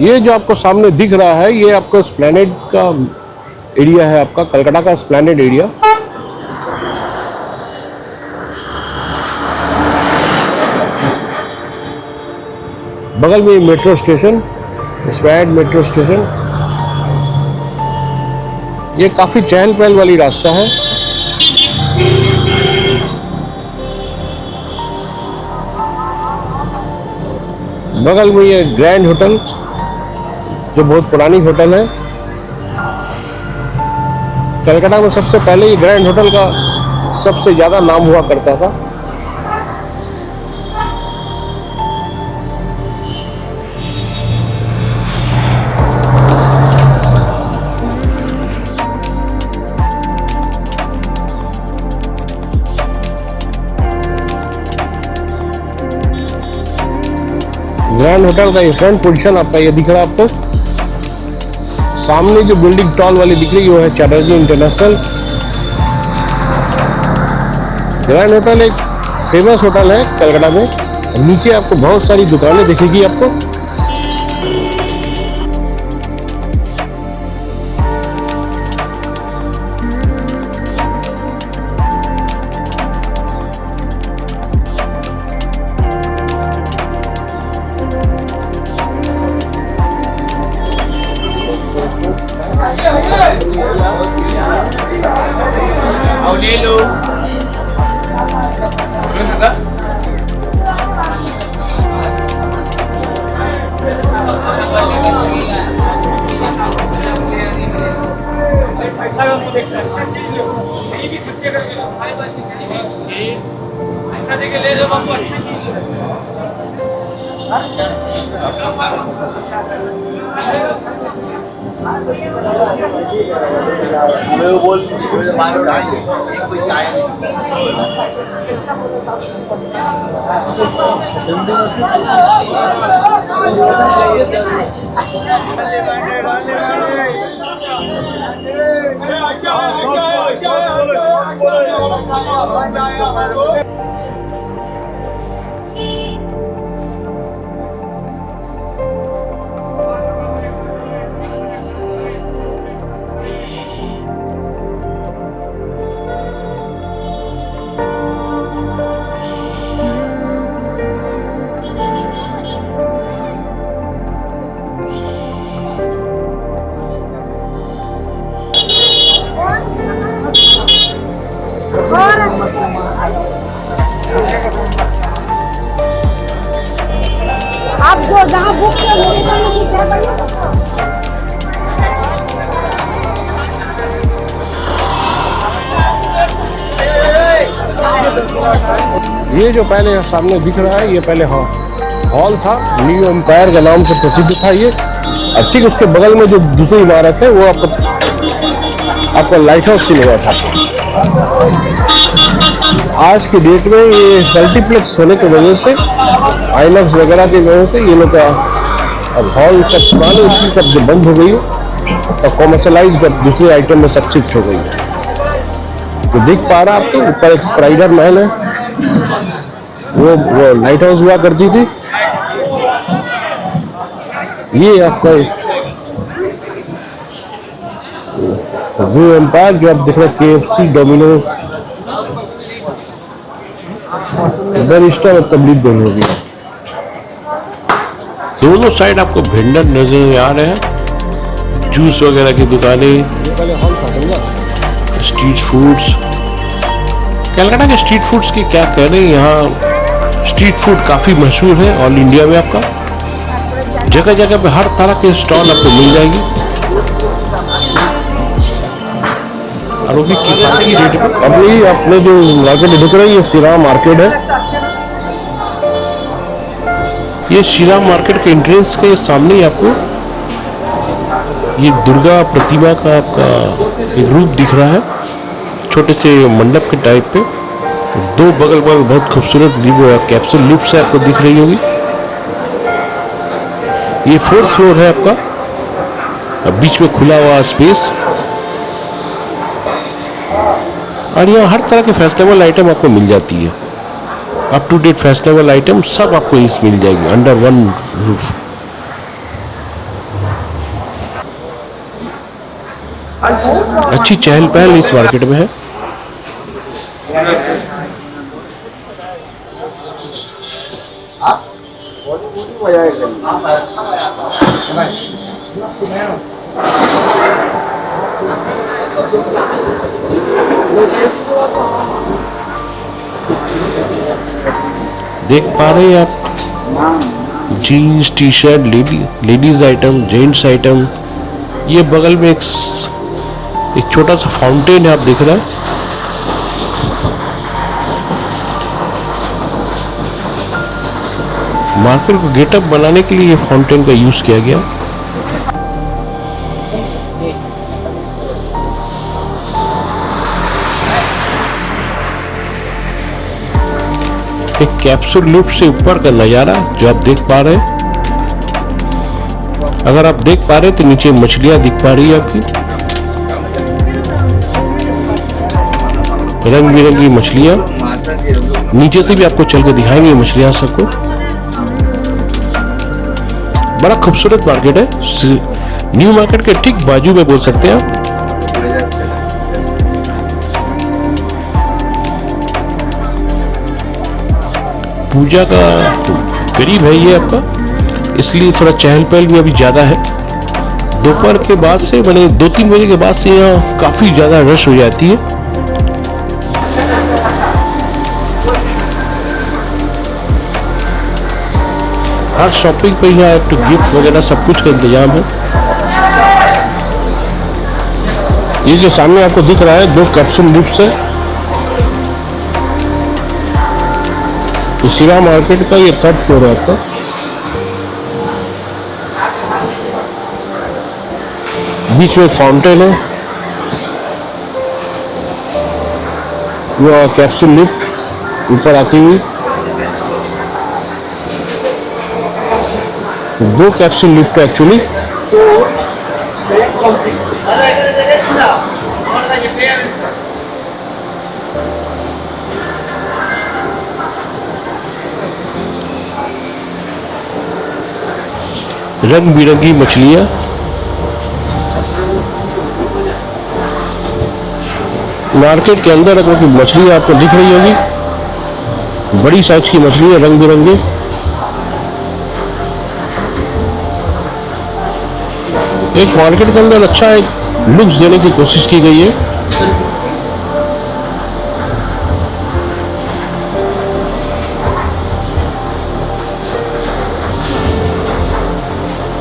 ये जो आपको सामने दिख रहा है ये आपका एस्प्लैनेड का एरिया है, आपका कलकत्ता का एस्प्लैनेड एरिया। बगल में metro station, Esplanade metro station. ये काफी चहल पहल वाली रास्ता है। बगल में ये ग्रैंड होटल, जो बहुत पुरानी होटल है। कलकत्ता में सबसे पहले ये ग्रैंड होटल का सबसे ज्यादा नाम हुआ करता था। ग्रैंड होटल का ये फ्रंट पोजीशन आपका ये दिख रहा है आपको। सामने जो बिल्डिंग टॉल वाली दिख रही है वो है चैटर्जी इंटरनेशनल। ग्रैंड होटल एक फेमस होटल है कलकत्ता में। नीचे आपको बहुत सारी दुकानें दिखेगी आपको। ले लो। पैसा अच्छा चीज लो, कहीं भी खर्चे करके लो, हमारे पास पैसा देके ले लो बाबू, अच्छा चीज मैं बोल मारो ढाई कोई आया आप जो जहाँ बुक ये जो पहले सामने दिख रहा है ये पहले हॉल था, न्यू एम्पायर के नाम से प्रसिद्ध था ये। और ठीक उसके बगल में जो दूसरी इमारत है वो आपका लाइट हाउस सीन हुआ था। आज की डेट में ये मल्टीप्लेक्स होने की वजह से, आईनॉक्स वगैरह की वजह से ये लोग का अब हॉल सब पुरानी उसकी सब जो बंद हो गई और कॉमर्शलाइज्ड अब दूसरे आइटम में सब शिफ्ट हो गई है। तो देख पा रहा आपको ऊपर एक स्प्राइडर महल है, वो लाइट हाउस हुआ करती थी। ये आपका न्यू एम्पायर जो आप देख रहे हैं, KFC, डोमिनोज, बरिस्टा और तबलीग दोनों होगी। दोनों साइड आपको वेंडर नजर आ रहे हैं, जूस वगैरह की दुकानें, स्ट्रीट फूड्स। कलकत्ता के स्ट्रीट फूड्स की क्या कह रहे हैं, यहाँ स्ट्रीट फूड काफ़ी मशहूर है ऑल इंडिया में। आपका जगह जगह पे हर तरह के स्टॉल आपको मिल जाएगी और वो भी किफायती रेट पे। अभी अपने जो मार्केट दिख रही है ये श्रीराम मार्केट है। ये श्रीराम मार्केट के एंट्रेंस के सामने ही आपको ये दुर्गा प्रतिमा का आपका एक रूप दिख रहा है, छोटे से मंडप के टाइप पे। दो बगल बगल बहुत खूबसूरत कैप्सूल लिफ्ट से आपको दिख रही होगी। ये 4th फ्लोर है आपका, अब बीच में खुला हुआ स्पेस। और यहाँ हर तरह के फैशनेबल आइटम आपको मिल जाती है। Up to date fashionable item सब आपको इस मिल जाएगी अंडर वन रूफ। अच्छी चहल पहल इस मार्केट में है। देख पा रहे हैं आप jeans T shirt ladies item gents item. ये बगल में एक छोटा सा फाउंटेन है आप देख रहे हैं। मार्केट को गेटअप बनाने के लिए ये फाउंटेन का यूज किया गया। एक कैप्सूल लिफ्ट से ऊपर का नजारा जो आप देख पा रहे हैं। अगर आप देख पा रहे हैं तो नीचे मछलियां दिख पा रही है आपकी, रंग बिरंगी मछलियां। नीचे से भी आपको चल के दिखाएंगे मछलियां सबको। बड़ा खूबसूरत मार्केट है, न्यू मार्केट के ठीक बाजू में बोल सकते हैं आप। पूजा का करीब है ये आपका, इसलिए थोड़ा चहल पहल भी अभी ज्यादा है। दोपहर के बाद से मैंने 2-3 बजे के बाद से यहाँ काफी ज्यादा रश हो जाती है। हर शॉपिंग पे यहाँ एक तो गिफ्ट वगैरह सब कुछ का इंतजाम है। ये जो सामने आपको दिख रहा है 2 कैप्सूल लिफ्ट है। शिवा मार्केट का ये 3rd फ्लोर है आपका। बीच में एक फाउंटेन है, वो कैप्सूल लिफ्ट ऊपर आती हुई। 2 कैप्सूल लिफ्ट एक्चुअली। रंग बिरंगी मछलियां, मार्केट के अंदर अगर कोई मछली आपको दिख रही होगी, बड़ी साइज की मछली है, रंग बिरंगे। एक मार्केट के अंदर अच्छा एक लुक्स देने की कोशिश की गई है।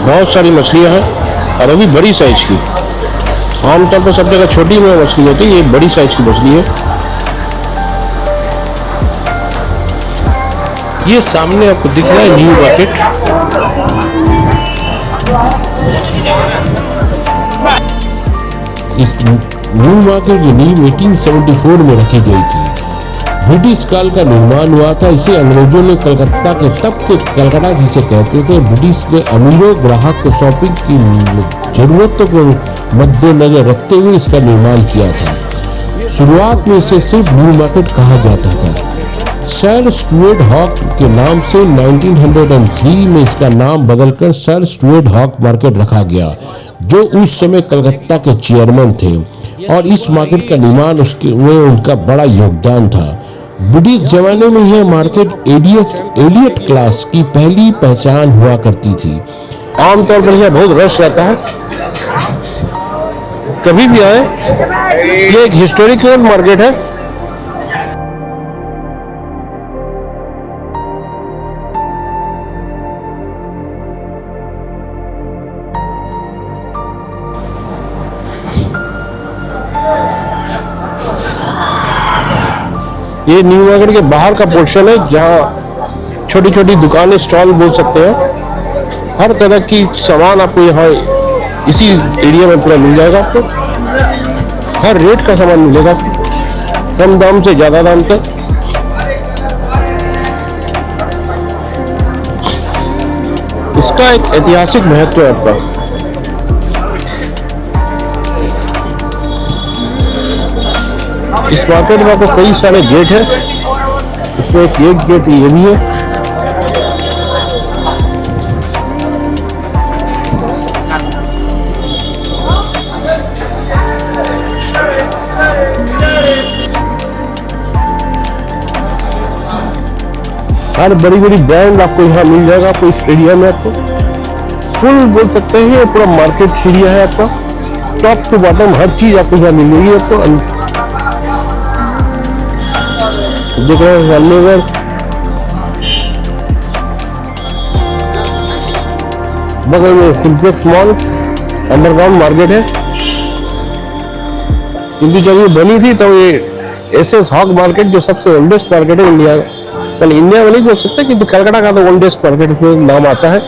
बहुत सारी मछलियां हैं और अभी बड़ी साइज की। आमतौर पर सब जगह छोटी में मछली होती है, ये बड़ी साइज की मछली है। ये सामने आपको दिख रहा है न्यू मार्केट। इस न्यू मार्केट की नींव 1874 में रखी गई थी। ब्रिटिश काल का निर्माण हुआ था। इसे अंग्रेजों ने कलकत्ता के तब के कलकत्ता जिसे कहते थे, ब्रिटिश ने अमीरों ग्राहक को शॉपिंग की जरूरतों को मद्देनजर रखते हुए इसका निर्माण किया था। शुरुआत में इसे सिर्फ न्यू मार्केट कहा जाता था। सर स्टुअर्ट हॉक के नाम से 1903 में इसका नाम बदलकर सर स्टुअर्ट हॉक मार्केट रखा गया, जो उस समय कलकत्ता के चेयरमैन थे और इस मार्केट का निर्माण में उनका बड़ा योगदान था। ब्रिटिश जमाने में यह मार्केट एलियट क्लास की पहली पहचान हुआ करती थी। आमतौर पर यह बहुत रश रहता है, कभी भी आए। ये एक हिस्टोरिकल मार्केट है। ये न्यू मार्केट के बाहर का पोर्शन है, जहाँ छोटी छोटी दुकानें, स्टॉल बोल सकते हैं। हर तरह की सामान आपको यहाँ इसी एरिया में पूरा मिल जाएगा। आपको हर रेट का सामान मिलेगा, कम दाम से ज़्यादा दाम तक। इसका एक ऐतिहासिक महत्व है आपका। इस मार्केट में आपको कई सारे गेट हैं इसमें एक गेट ये भी है। हर बड़ी बड़ी ब्रांड आपको यहाँ मिल जाएगा आपको इस एरिया में। आपको फुल बोल सकते हैं ये पूरा मार्केट एरिया है आपका, टॉप टू बॉटम हर चीज आपको यहाँ मिलेगी आपको। देख रहे हैं अलीगढ़, बगल में सिंप्लेक्स मॉल, अंडरग्राउंड मार्केट है। क्योंकि जब ये बनी थी तो ये एसएस हॉग मार्केट जो सबसे ओल्डेस्ट मार्केट है इंडिया का, मतलब इंडिया में नहीं बोल सकते किंतु कलकत्ता का तो ओल्डेस्ट मार्केट में नाम आता है।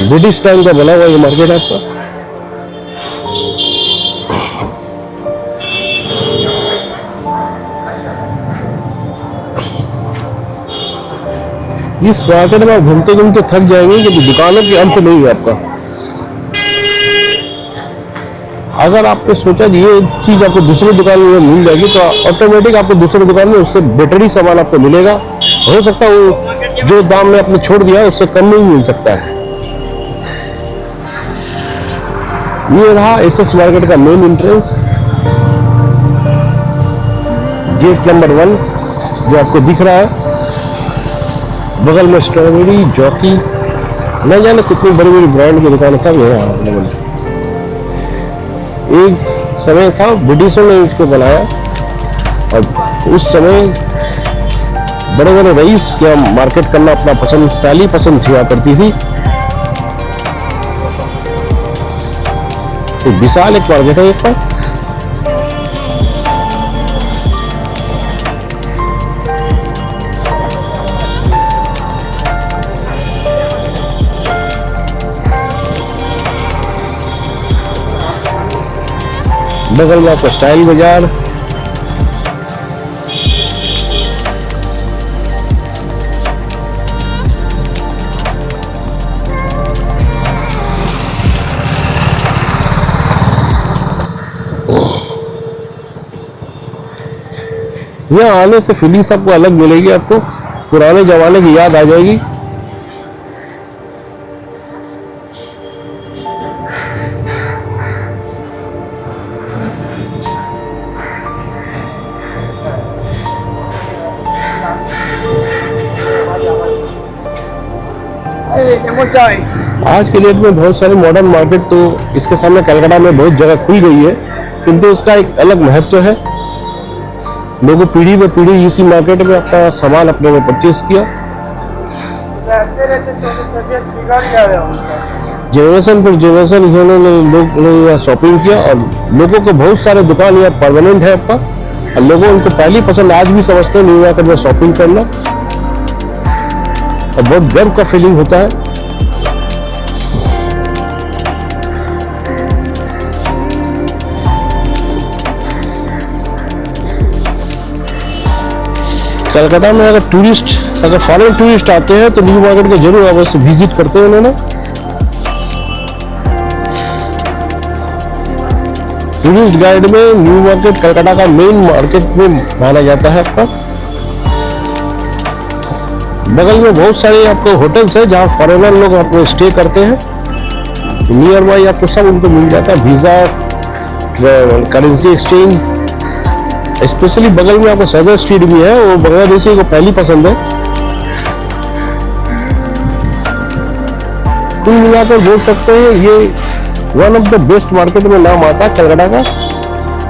ब्रिटिश टाइम का बना हुआ ये मार्केट है आपका। इस मार्केट में घूमते घूमते थक जाएंगे क्योंकि दुकानों के अंत नहीं है आपका। अगर आपने सोचा कि ये चीज आपको दूसरी दुकान में मिल जाएगी तो ऑटोमेटिक आपको दूसरी दुकान में उससे बेटर ही सामान आपको मिलेगा। हो सकता है वो जो दाम में आपने छोड़ दिया उससे कम में ही मिल सकता है। ये रहा एसएस मार्केट का मेन एंट्रेंस, गेट नंबर 1 जो आपको दिख रहा है। बगल में स्ट्रॉबेरी, जॉकी, न जाने कितनी बड़ी बड़ी ब्रांड की दुकान सब यहाँ अवेलेबल है। एक समय था ब्रिटिशों ने इसको बनाया और उस समय बड़े बड़े रईस या मार्केट करना अपना पहली पसंद हुआ करती थी। तो विशाल एक मार्केट है एक पर। बगल में आपका स्टाइल बाजार, यहाँ आने से फीलिंग सबको अलग मिलेगी। आपको पुराने जमाने की याद आ जाएगी। आज के डेट में बहुत सारे मॉडर्न मार्केट तो इसके सामने कलकत्ता में बहुत जगह खुल गई है, किंतु उसका एक अलग महत्व है। लोगों पीढ़ी दर पीढ़ी इसी मार्केट में अपना सामान अपने में परचेज किया। जनरेशन पर जनरेशन इन्होंने लोग यहाँ शॉपिंग किया और लोगों को बहुत सारे दुकान यहाँ परमानेंट है आपका। और लोगों उनको पहली पसंद आज भी समझते हैं न्यू मार्केट में शॉपिंग करना और बहुत गर्व का फीलिंग होता है। कलकत्ता में अगर फॉरेन टूरिस्ट आते हैं तो न्यू मार्केट को जरूर अवश्य विजिट करते हैं उन्होंने। टूरिस्ट गाइड में न्यू मार्केट कलकत्ता का मेन मार्केट में माना जाता है आपका। बगल में बहुत सारे आपको होटल्स है जहाँ फॉरेनर लोग आपको स्टे करते हैं। नियर बाई आपको सब उनको मिल जाता है, वीजा, करेंसी एक्सचेंज। स्पेशली बगल में आपको सदर स्ट्रीट भी है, वो बांग्लादेशी को पहली पसंद है। कुल मिलाकर बोल सकते हैं ये one of the best market में नाम आता है कलकत्ता का,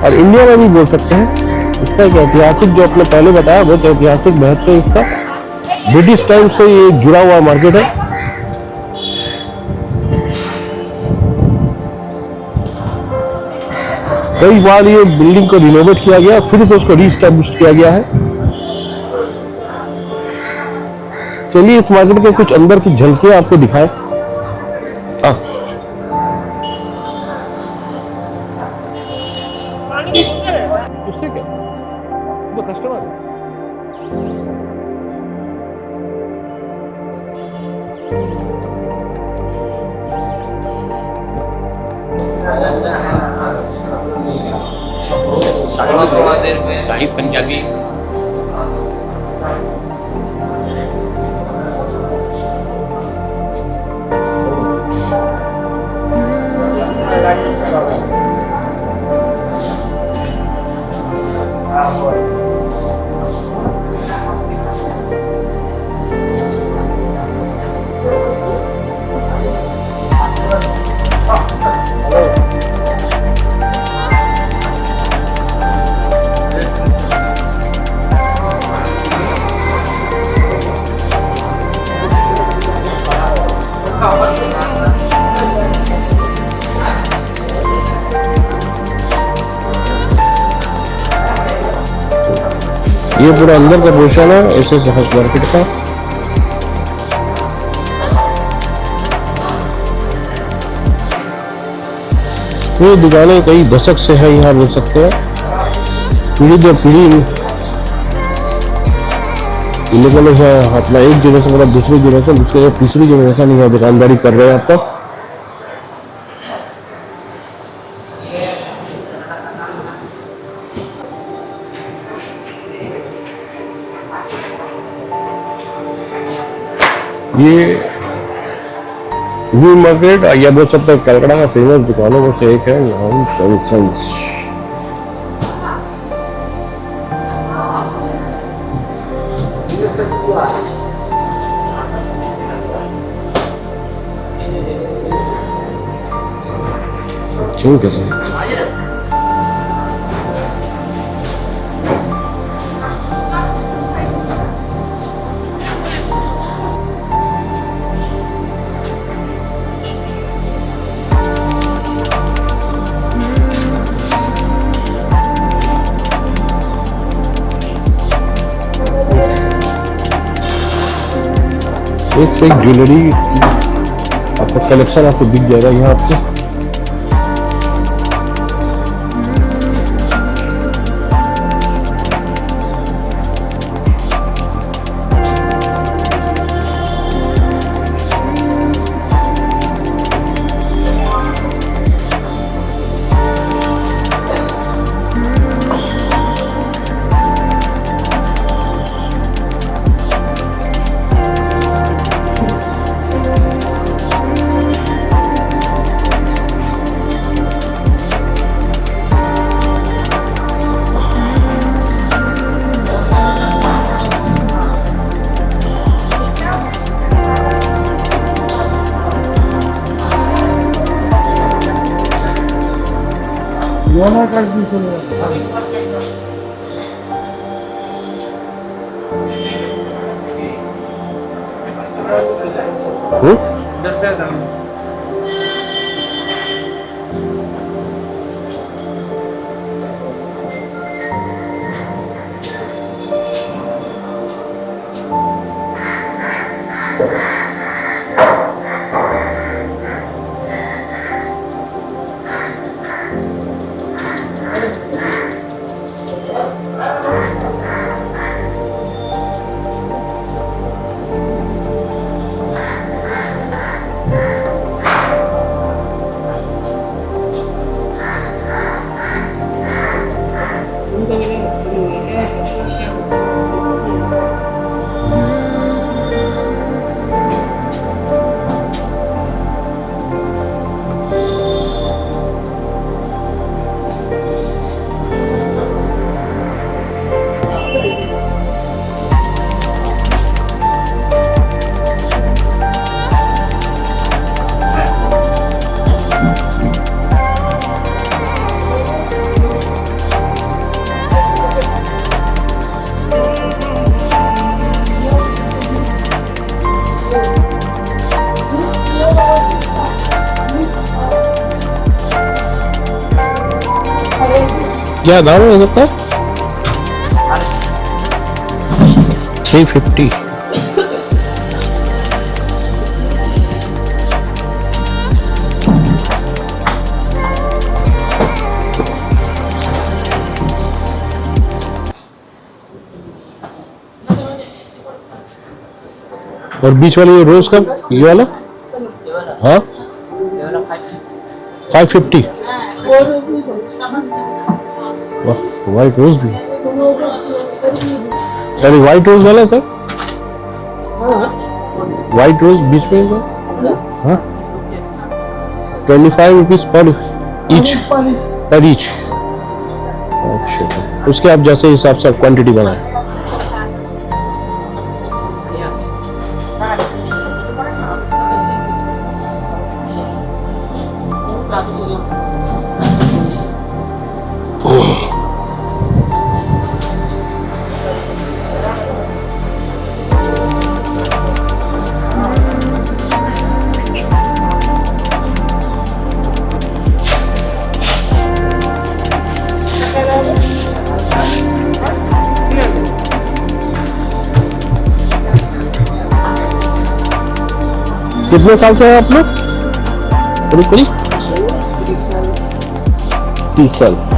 और इंडिया में भी बोल सकते हैं। इसका एक ऐतिहासिक जो आपने पहले बताया बहुत ऐतिहासिक महत्व है इसका। ब्रिटिश टाइम से ये जुड़ा हुआ मार्केट है। कई बार ये बिल्डिंग को रिनोवेट किया गया, फिर से उसको रीस्टैब्लिश किया गया है। चलिए इस मार्केट के कुछ अंदर की झलकियां आपको दिखाएं। उससे क्या, तो कस्टमर है। शाही पंजाबी ये पूरा अंदर का पोर्शन है ऐसे मार्केट का। ये दुकानें कई दशक से है, यहाँ बोल सकते हैं पीढ़ी दर पीढ़ी इन लोगों ने यहाँ अपना एक जनरेशन मतलब दूसरी जनरेशन दूसरे तीसरी जनरेशन यहाँ दुकानदारी कर रहे हैं आपका। ये न्यू मार्केट या बोल सकते हैं कलकत्ता का फेमस दुकानों में से एक है नाम सनसन्स। क्यों कैसे एक से एक ज्वेलरी आपका कलेक्शन आपको दिख जाएगा यहाँ आपको। क्या दाम है इसका? 350। और बीच वाली रोज का ये वाला हाँ 550। वाह व्हाइट रोज भी, अरे व्हाइट रोज वाला सर, व्हाइट रोज बीच में सर, हाँ 25 रुपीज पर ईच। अच्छा, उसके आप जैसे हिसाब से क्वांटिटी बनाए। कितने साल से है आप लोग? करीब 30 साल।